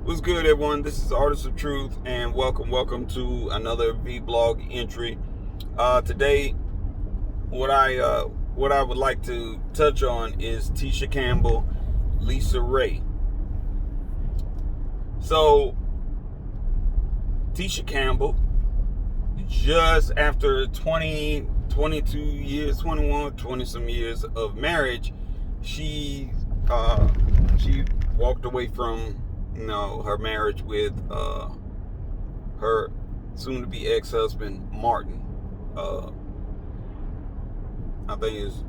What's good, everyone? This is Artist of Truth, and welcome to another vlog entry. Today, what I would like to touch on is Tisha Campbell, LisaRaye. So, Tisha Campbell, just after 20, 22 years, 21, 20 some years of marriage, she walked away from her marriage with her soon-to-be ex-husband Martin. I think it's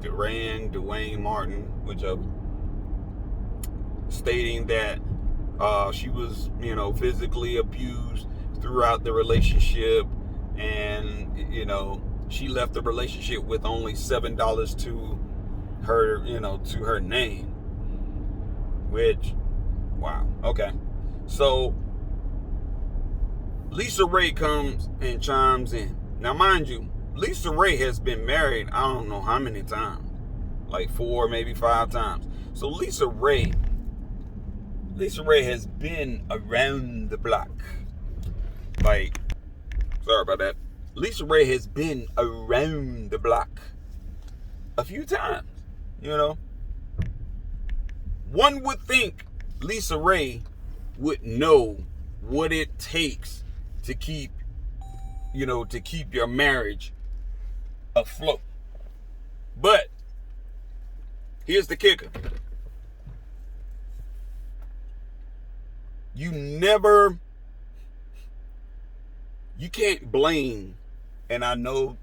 Dwayne Martin, whichever, stating that she was physically abused throughout the relationship, and she left the relationship with only $7 to her name, which, wow. Okay, so LisaRaye comes and chimes in. Now, mind you, LisaRaye has been married I don't know how many times, like 4, maybe 5 times. So LisaRaye has been around the block. Like, sorry about that. LisaRaye has been around the block a few times. One would think LisaRaye would know what it takes to keep your marriage afloat. But here's the kicker. You can't blame, and I know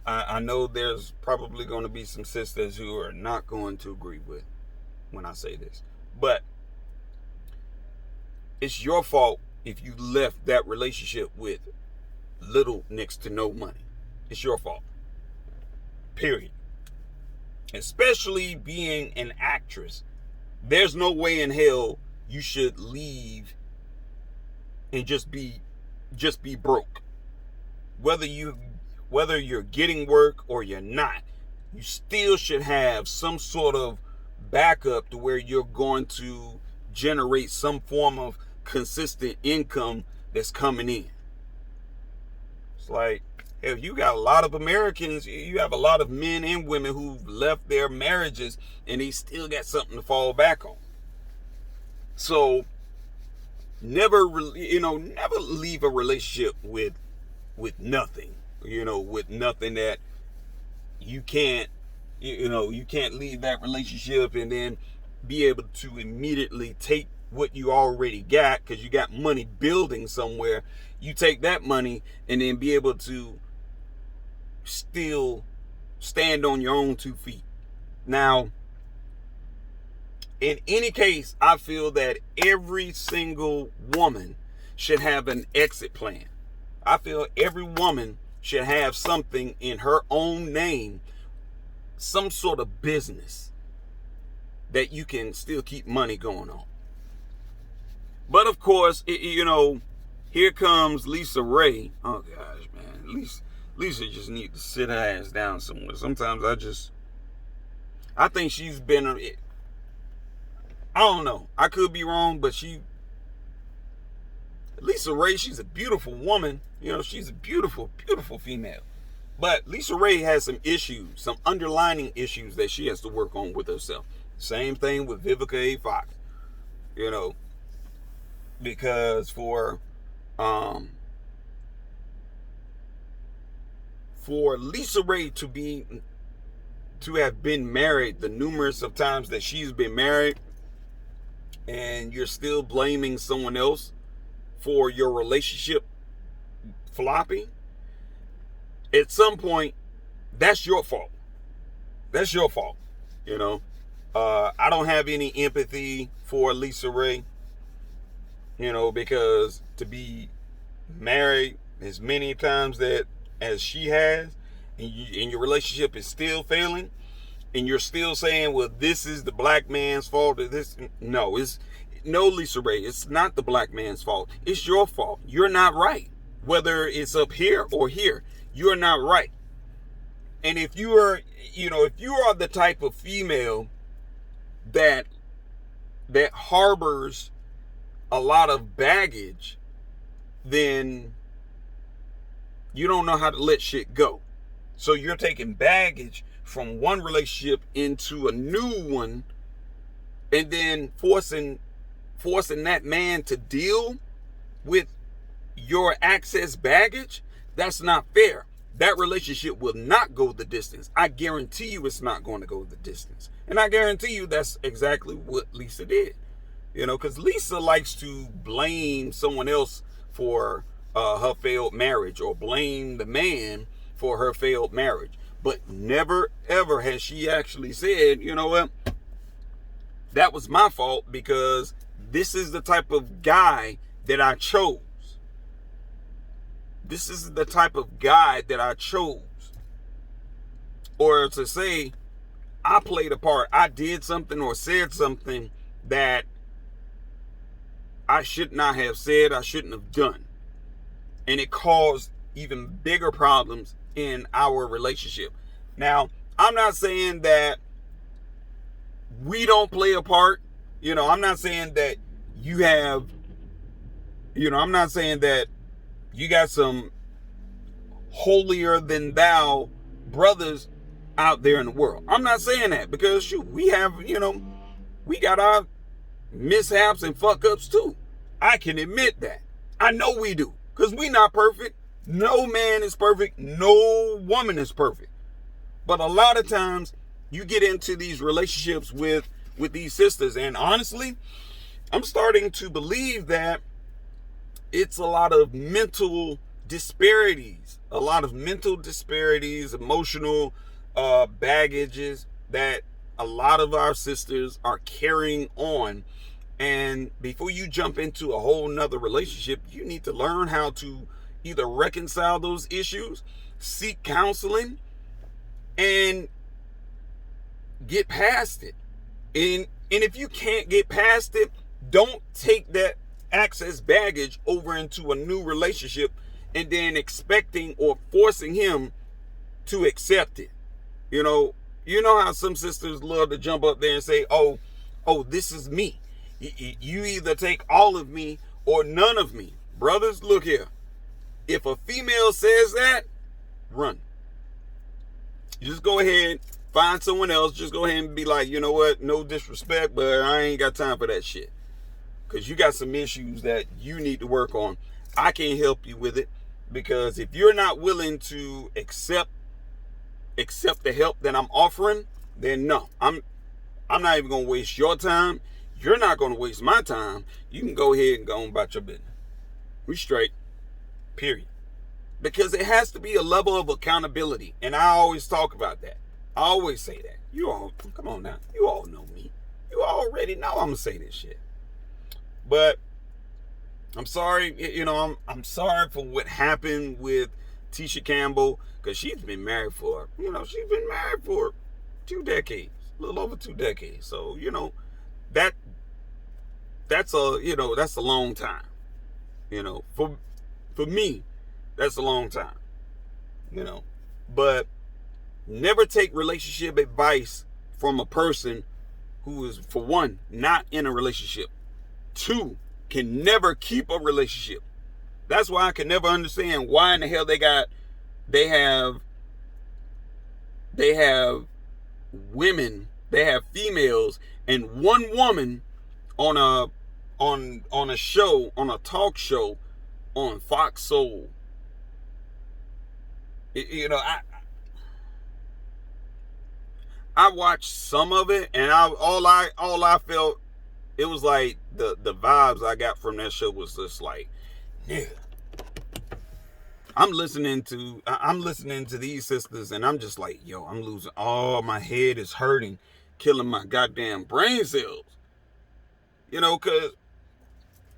there's probably going to be some sisters who are not going to agree with when I say this, but it's your fault if you left that relationship with little next to no money. It's your fault. Period. Especially being an actress. There's no way in hell you should leave and just be broke. Whether you're getting work or you're not, you still should have some sort of backup to where you're going to generate some form of consistent income that's coming in. It's like, if you got a lot of Americans, you have a lot of men and women who've left their marriages and they still got something to fall back on. So never leave a relationship with nothing, with nothing that you can't leave that relationship and then be able to immediately take what you already got, because you got money building somewhere. You take that money and then be able to still stand on your own 2 feet. Now, in any case, I feel that every single woman should have an exit plan. I feel every woman should have something in her own name, some sort of business that you can still keep money going on. But of course, here comes LisaRaye. Oh gosh, man, Lisa just need to sit her ass down somewhere. Sometimes I think she's been, I don't know, I could be wrong, but LisaRaye, she's a beautiful woman. She's a beautiful, beautiful female. But LisaRaye has some issues, some underlying issues that she has to work on with herself. Same thing with Vivica A. Fox. Because for LisaRaye to have been married the numerous of times that she's been married, and you're still blaming someone else for your relationship flopping, at some point, that's your fault. That's your fault. I don't have any empathy for LisaRaye, because to be married as many times as she has, and your relationship is still failing, and you're still saying, well, this is the black man's fault, or this. No, LisaRaye, it's not the black man's fault. It's your fault. You're not right. Whether it's up here or here, you're not right. And if you are the type of female that harbors a lot of baggage, then you don't know how to let shit go. So you're taking baggage from one relationship into a new one, and then forcing that man to deal with your excess baggage. That's not fair. That relationship will not go the distance. I guarantee you it's not going to go the distance. And I guarantee you that's exactly what Lisa did. Because Lisa likes to blame someone else for her failed marriage, or blame the man for her failed marriage. But never, ever has she actually said, you know what, that was my fault because this is the type of guy that I chose. This is the type of guy that I chose. Or to say, I played a part, I did something or said something that I should not have said, I shouldn't have done. And it caused even bigger problems in our relationship. Now, I'm not saying that we don't play a part. I'm not saying that you have, I'm not saying that you got some holier than thou brothers out there in the world. I'm not saying that, because shoot, we have, we got our mishaps and fuck ups too. I can admit that. I know we do, because we not perfect. No man is perfect. No woman is perfect. But a lot of times you get into these relationships with these sisters, and honestly, I'm starting to believe that it's a lot of mental disparities, emotional baggages that a lot of our sisters are carrying on. And before you jump into a whole nother relationship, you need to learn how to either reconcile those issues, seek counseling, and get past it. And if you can't get past it, don't take that excess baggage over into a new relationship and then expecting or forcing him to accept it. You know how some sisters love to jump up there and say, oh, this is me. You either take all of me or none of me. Brothers, look here. If a female says that, run. You just go ahead, find someone else. Just go ahead and be like, you know what? No disrespect, but I ain't got time for that shit. Because you got some issues that you need to work on. I can't help you with it. Because if you're not willing to accept the help that I'm offering, then no. I'm not even going to waste your time. You're not going to waste my time. You can go ahead and go on about your business. We straight. Period. Because it has to be a level of accountability. And I always talk about that. I always say that. You all, come on now. You all know me. You already know I'm going to say this shit. But I'm sorry, I'm sorry for what happened with Tisha Campbell. Because she's been married for 2 decades. A little over 2 decades. So, that's a long time. For me, that's a long time. But never take relationship advice from a person who is, for one, not in a relationship. 2, can never keep a relationship. That's why I can never understand why in the hell they have women, they have females and one woman on a show, on a talk show on Fox Soul. I watched some of it, and all I felt, it was like the vibes I got from that show was just like, yeah. I'm listening to these sisters, and I'm just like, yo, I'm losing. Oh, my head is hurting, killing my goddamn brain cells. Because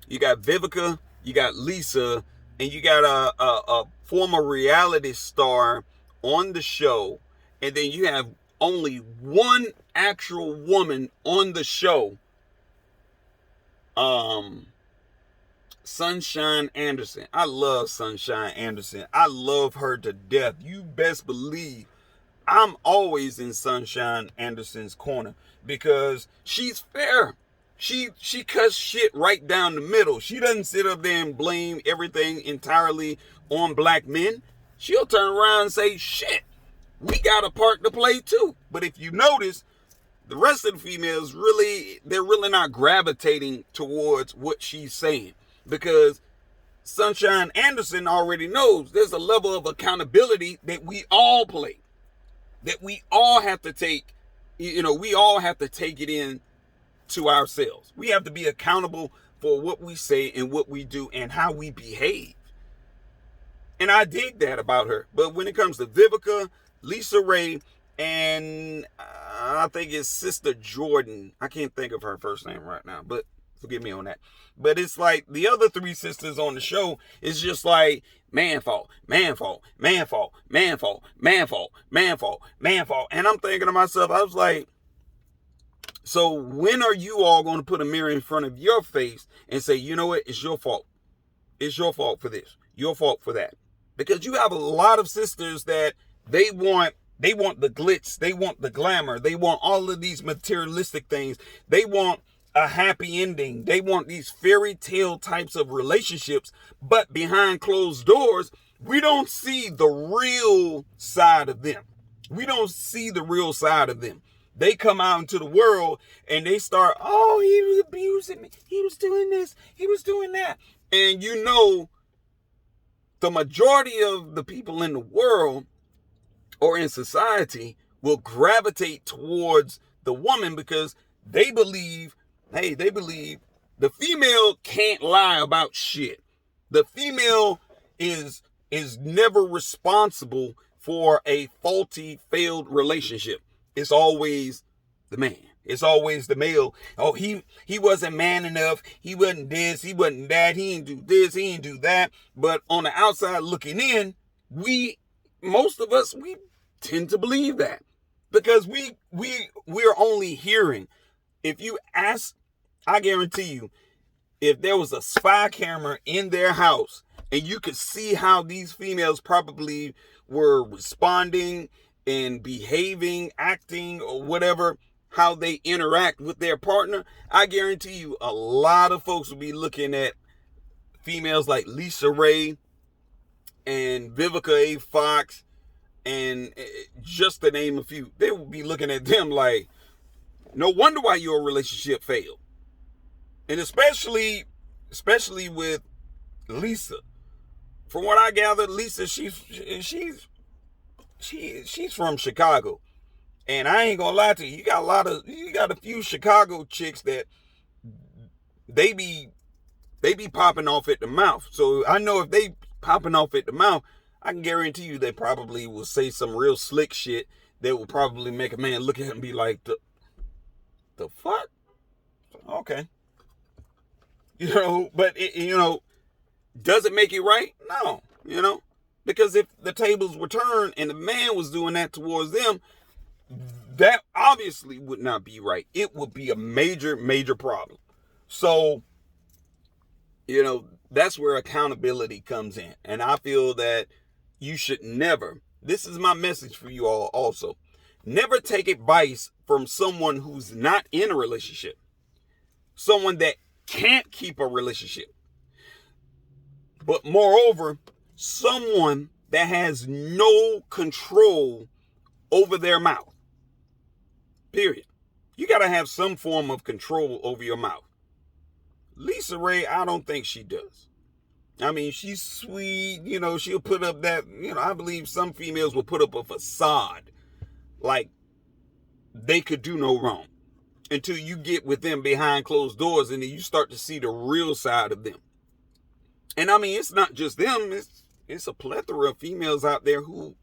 you got Vivica, you got Lisa, and you got a former reality star on the show, and then you have only one actual woman on the show. Sunshine Anderson. I love Sunshine Anderson. I love her to death. You best believe I'm always in Sunshine Anderson's corner because she's fair. She cuts shit right down the middle. She doesn't sit up there and blame everything entirely on black men. She'll turn around and say, shit, we got a part to play too. But if you notice, the rest of the females they're really not gravitating towards what she's saying, because Sunshine Anderson already knows there's a level of accountability that we all play, that we all have to take. We all have to take it in to ourselves. We have to be accountable for what we say and what we do and how we behave. And I dig that about her. But when it comes to Vivica, LisaRaye, and I think it's Sister Jordan, I can't think of her first name right now, but forgive me on that. But it's like the other three sisters on the show is just like man fault, man fault, man fault, man fault, man fault, man fault, man fault. And I'm thinking to myself, I was like, so when are you all going to put a mirror in front of your face and say, you know what, it's your fault. It's your fault for this. Your fault for that. Because you have a lot of sisters that they want the glitz. They want the glamour. They want all of these materialistic things. They want a happy ending. They want these fairy tale types of relationships. But behind closed doors, we don't see the real side of them. We don't see the real side of them. They come out into the world and they start, oh, he was abusing me. He was doing this. He was doing that. And you know, the majority of the people in the world or in society will gravitate towards the woman because they believe the female can't lie about shit. The female is never responsible for a faulty, failed relationship. It's always the man. It's always the male. Oh, he wasn't man enough. He wasn't this. He wasn't that. He didn't do this. He didn't do that. But on the outside looking in, most of us tend to believe that because we're only hearing. If you ask, I guarantee you, if there was a spy camera in their house and you could see how these females probably were responding and behaving, acting, or whatever, how they interact with their partner, I guarantee you a lot of folks will be looking at females like LisaRaye and Vivica A. Fox, and just to name a few. They will be looking at them like, no wonder why your relationship failed. And especially with Lisa. From what I gathered, Lisa, she's from Chicago. And I ain't gonna lie to you, you got a few Chicago chicks that they be popping off at the mouth. So I know if they popping off at the mouth, I can guarantee you they probably will say some real slick shit that will probably make a man look at him and be like, the fuck? Okay. But does it make it right? No, because if the tables were turned and the man was doing that towards them, that obviously would not be right. It would be a major, major problem. So, that's where accountability comes in. And I feel that you should never, this is my message for you all also, never take advice from someone who's not in a relationship. Someone that can't keep a relationship. But moreover, someone that has no control over their mouth. Period. You got to have some form of control over your mouth. LisaRaye, I don't think she does. I mean, she's sweet, she'll put up that, I believe some females will put up a facade like they could do no wrong until you get with them behind closed doors and then you start to see the real side of them. And I mean, it's not just them, it's a plethora of females out there who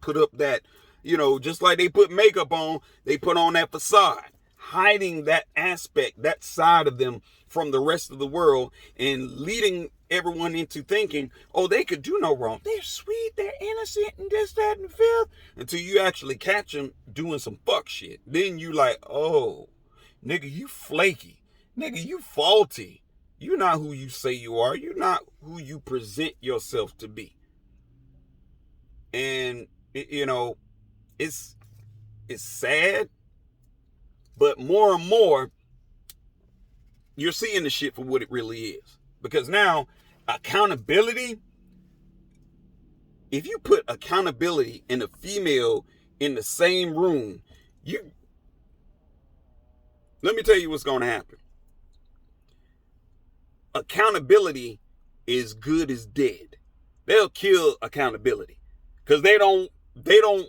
put up that, just like they put makeup on, they put on that facade, hiding that aspect, that side of them from the rest of the world and leading everyone into thinking, oh, they could do no wrong. They're sweet, they're innocent, and this, that, and the fifth. Until you actually catch them doing some fuck shit. Then you like, oh, nigga, you flaky. Nigga, you faulty. You're not who you say you are. You're not who you present yourself to be. And, it's sad. But more and more, you're seeing the shit for what it really is. Because now, accountability, if you put accountability and a female in the same room, let me tell you what's going to happen. Accountability is good as dead. They'll kill accountability because they don't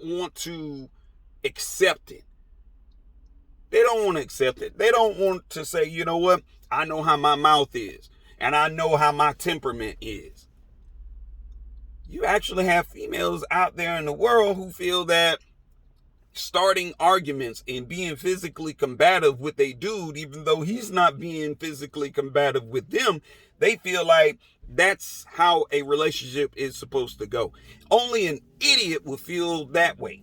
want to accept it. They don't want to accept it. They don't want to say, you know what? I know how my mouth is, and I know how my temperament is. You actually have females out there in the world who feel that starting arguments and being physically combative with a dude, even though he's not being physically combative with them, they feel like that's how a relationship is supposed to go. Only an idiot would feel that way.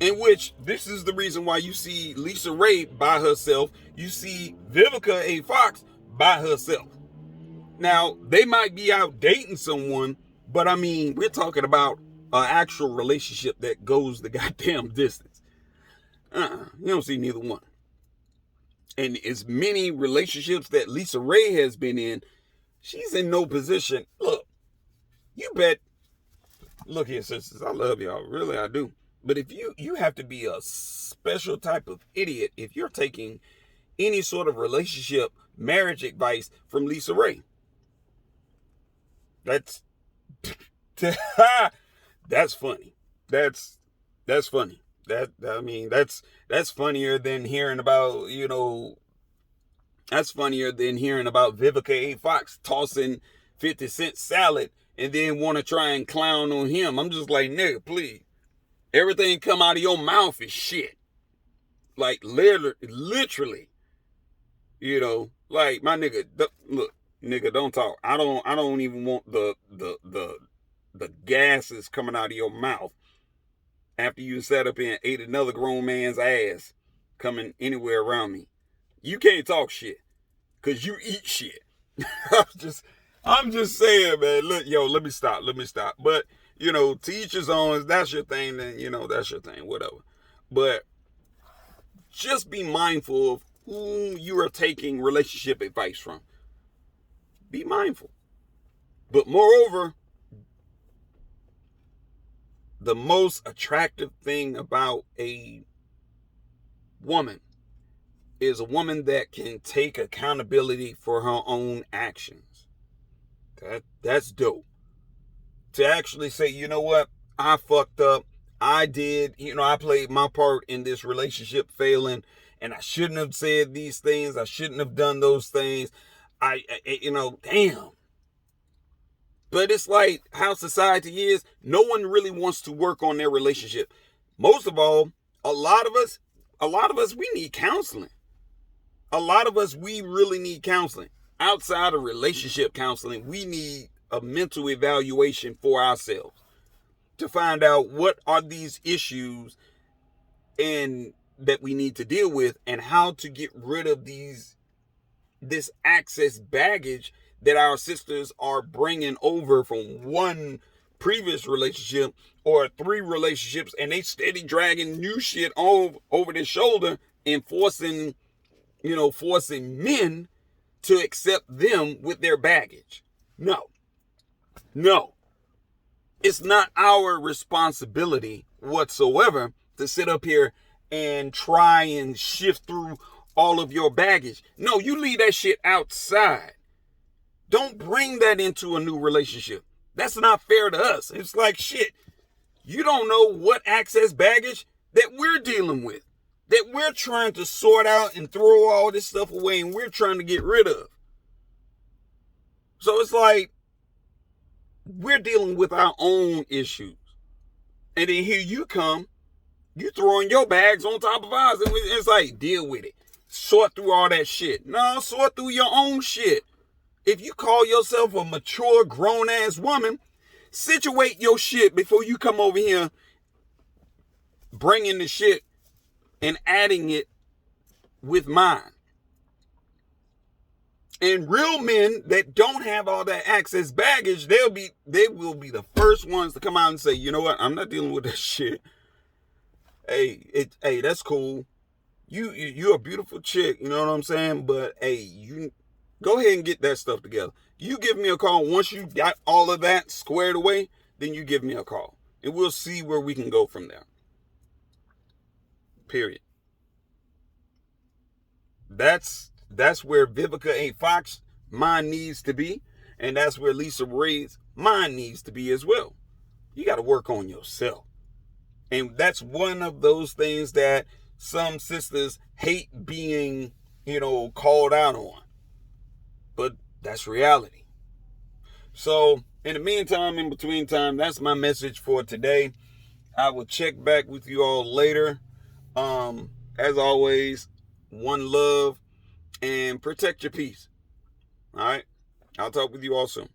In which, this is the reason why you see Lisa Ray by herself. You see Vivica A. Fox by herself. Now, they might be out dating someone, but I mean, we're talking about an actual relationship that goes the goddamn distance. You don't see neither one. And as many relationships that Lisa Ray has been in, she's in no position. Look, you bet. Look here, sisters, I love y'all. Really, I do. But if you have to be a special type of idiot if you're taking any sort of relationship, marriage advice from Lisa Ray. That's that's funny. That's funny. That's funnier than hearing about, that's funnier than hearing about Vivica A. Fox tossing 50-cent salad and then want to try and clown on him. I'm just like, nigga, please. Everything come out of your mouth is shit. Like, literally. Like, my nigga, look, nigga, don't talk. I don't even want the gases coming out of your mouth after you sat up here and ate another grown man's ass coming anywhere around me. You can't talk shit because you eat shit. I'm just saying, man. Look, let me stop. But, to each his own. If that's your thing, then, that's your thing, whatever. But just be mindful of whom you are taking relationship advice from. Be mindful. But moreover, the most attractive thing about a woman is a woman that can take accountability for her own actions. That's dope. To actually say, you know what, I fucked up. I did, I played my part in this relationship failing, and I shouldn't have said these things. I shouldn't have done those things. Damn. But it's like how society is. No one really wants to work on their relationship. Most of all, a lot of us, we need counseling. A lot of us, we really need counseling. Outside of relationship counseling, we need a mental evaluation for ourselves to find out what are these issues and that we need to deal with, and how to get rid of this excess baggage that our sisters are bringing over from one previous relationship or 3 relationships, and they steady dragging new shit over their shoulder and forcing men to accept them with their baggage. No. It's not our responsibility whatsoever to sit up here and try and shift through all of your baggage. No, you leave that shit outside. Don't bring that into a new relationship. That's not fair to us. It's like, shit, you don't know what excess baggage that we're dealing with, that we're trying to sort out and throw all this stuff away and we're trying to get rid of. So it's like, we're dealing with our own issues. And then here you come, you throwing your bags on top of ours, and it's like, deal with it. Sort through all that shit. No, sort through your own shit. If you call yourself a mature, grown-ass woman, situate your shit before you come over here bringing the shit and adding it with mine. And real men that don't have all that excess baggage, they will be the first ones to come out and say, you know what, I'm not dealing with that shit. Hey, that's cool. you're a beautiful chick, you know what I'm saying? But hey, you go ahead and get that stuff together. You give me a call once you got all of that squared away, then you give me a call. And we'll see where we can go from there. Period. That's where Vivica A. Fox mind needs to be, and that's where Lisa Ray's mind needs to be as well. You got to work on yourself. And that's one of those things that some sisters hate being, called out on. But that's reality. So, in the meantime, in between time, that's my message for today. I will check back with you all later. As always, one love and protect your peace. All right. I'll talk with you all soon.